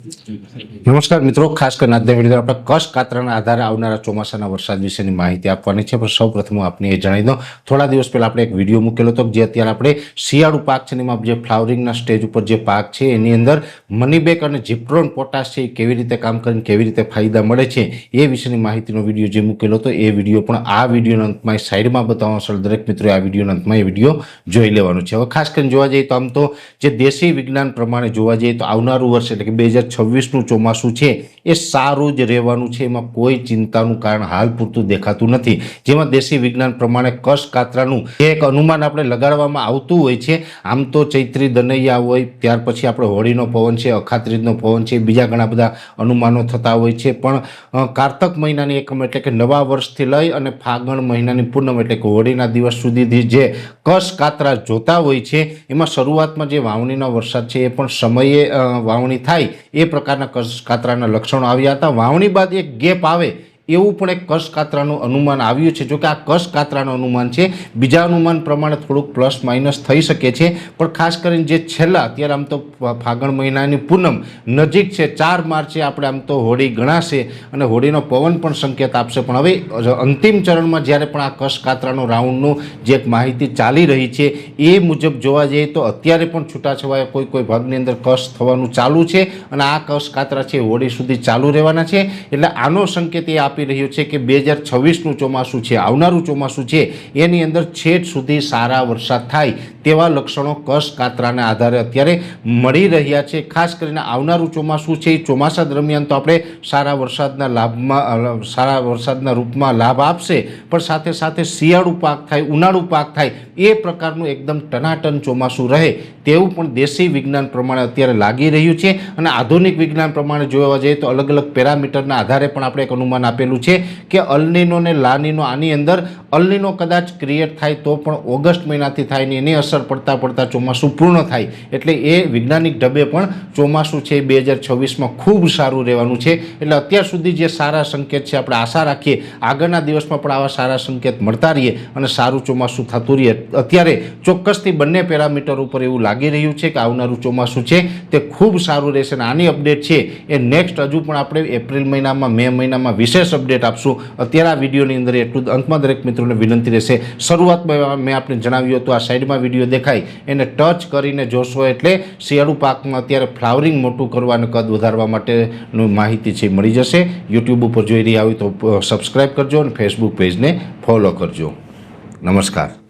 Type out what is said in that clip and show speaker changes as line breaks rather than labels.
નમસ્કાર મિત્રો, ખાસ કરીને આજના વિડીયો આપણે કચ્છ કાતરાના આધારે આવનારા ચોમાસાના વરસાદ વિશેની માહિતી આપવાની છે. પણ સૌપ્રથમ આપને એ જણાવી દઉં, થોડા દિવસ પહેલા આપણે એક વિડીયો મૂકેલો હતો જે અત્યારે આપણે શિયાળુ પાક છે એમાં જે ફ્લાવરિંગના સ્ટેજ ઉપર જે પાક છે એની અંદર મનીબેગ અને જીપ્રોન પોટાશ છે એ કેવી રીતે કામ કરીને કેવી રીતે ફાયદા મળે છે એ વિશેની માહિતીનો વિડીયો જે મૂકેલો હતો એ વિડીયો પણ આ વિડીયોના અંતમાં સાઈડમાં બતાવવાનું, દરેક મિત્રોએ આ વિડીયોના અંતમાં એ વિડીયો જોઈ લેવાનો છે. હવે ખાસ કરીને જોવા જઈએ તો આમ તો જે દેશી વિજ્ઞાન પ્રમાણે જોવા જઈએ તો આવનારું વર્ષ એટલે કે 2026નું ચોમાસું છે એ સારું જ રહેવાનું છે. એમાં કોઈ ચિંતાનું કારણ હાલ પૂરતું દેખાતું નથી. જેમાં દેશી વિજ્ઞાન પ્રમાણે કચ્છ કાતરાનું એક અનુમાન આપણે લગાડવામાં આવતું હોય છે. આમ તો ચૈત્રી દનૈયા હોય, ત્યાર પછી આપણે હોળીનો પવન છે, અખાત્રીજનો પવન છે, બીજા ઘણા બધા અનુમાનો થતા હોય છે. પણ કારતક મહિનાની એકમ એટલે કે નવા વર્ષથી લઈ અને ફાગણ મહિનાની પૂનમ એટલે કે હોળીના દિવસ સુધીથી જે કચ્છ કાતરા જોતા હોય છે એમાં શરૂઆતમાં જે વાવણીનો વરસાદ છે એ પણ સમયે વાવણી થાય એ પ્રકારના કચ્છ કાતરાના લક્ષણો આવ્યા હતા. વાવણી બાદ એક ગેપ આવે એવું પણ એક કચ્છ કાતરાનું અનુમાન આવ્યું છે. જોકે આ કચ્છ કાતરાનું અનુમાન છે, બીજા અનુમાન પ્રમાણે થોડુંક પ્લસ માઇનસ થઈ શકે છે. પણ ખાસ કરીને જે છેલ્લા અત્યારે આમ તો ફાગણ મહિનાની પૂનમ નજીક છે, 4 માર્ચે આપણે આમ તો હોળી ગણાશે અને હોળીનો પવન પણ સંકેત આપશે. પણ હવે અંતિમ ચરણમાં જ્યારે પણ આ કચ્છ કાતરાનો રાઉન્ડનું જે એક માહિતી ચાલી રહી છે એ મુજબ જોવા જઈએ તો અત્યારે પણ છૂટાછવાયા કોઈ ભાગની અંદર કચ્છ થવાનું ચાલુ છે અને આ કચ્છ કાતરા છે હોળી સુધી ચાલુ રહેવાના છે. એટલે આનો સંકેત એ આપી રહ્યું છે કે 2026નું ચોમાસું છે, આવનારું ચોમાસું છે એની અંદર છેટ સુધી સારા વરસાદ થાય તેવા લક્ષણો કચ્છ કાતરાના આધારે અત્યારે મળી રહ્યા છે. ખાસ કરીને આવનારું ચોમાસું છે એ ચોમાસા દરમિયાન તો આપણે સારા વરસાદના રૂપમાં લાભ આપશે, પણ સાથે સાથે શિયાળુ પાક થાય, ઉનાળુ પાક થાય એ પ્રકારનું એકદમ ટનાટન ચોમાસું રહે તેવું પણ દેશી વિજ્ઞાન પ્રમાણે અત્યારે લાગી રહ્યું છે. અને આધુનિક વિજ્ઞાન પ્રમાણે જોવા જઈએ તો અલગ અલગ પેરામીટરના આધારે પણ આપણે એક અનુમાન આપેલું છે કે અલનીનો ને લાનીનો, આની અંદર અલનીનો કદાચ ક્રિએટ થાય તો પણ ઓગસ્ટ મહિનાથી થાય ને એની અસર પડતા ચોમાસું પૂર્ણ થાય. એટલે એ વૈજ્ઞાનિક ઢબે પણ ચોમાસું છે 2026માં ખૂબ સારું રહેવાનું છે. એટલે અત્યાર સુધી જે સારા સંકેત છે આપણે આશા રાખીએ આગળના દિવસમાં પણ આવા સારા સંકેત મળતા રહીએ અને સારું ચોમાસું થતું રહીએ. અત્યારે ચોક્કસથી બંને પેરામીટર ઉપર એવું લાગી રહ્યું છે કે આવનારું ચોમાસું છે તે ખૂબ સારું રહેશે. અને આની અપડેટ છે એ નેક્સ્ટ હજુ પણ આપણે એપ્રિલ મહિનામાં, મે મહિનામાં વિશેષ અપડેટ આપશું. અત્યારે આ વિડીયોની અંદર એટલું અંતમાં દરેક મિત્રોને વિનંતી રહેશે, શરૂઆતમાં મેં આપને જણાવ્યું હતું આ સાઈડમાં વિડીયો દેખાય એને ટચ કરીને જોશો એટલે શિયાળુ પાકમાં અત્યારે ફ્લાવરિંગ મોટું કરવા અને કદ વધારવા માટેની માહિતી છે મળી જશે. યુટ્યુબ ઉપર જોઈ રહ્યા હોય તો સબસ્ક્રાઈબ કરજો અને ફેસબુક પેજને ફોલો કરજો. નમસ્કાર.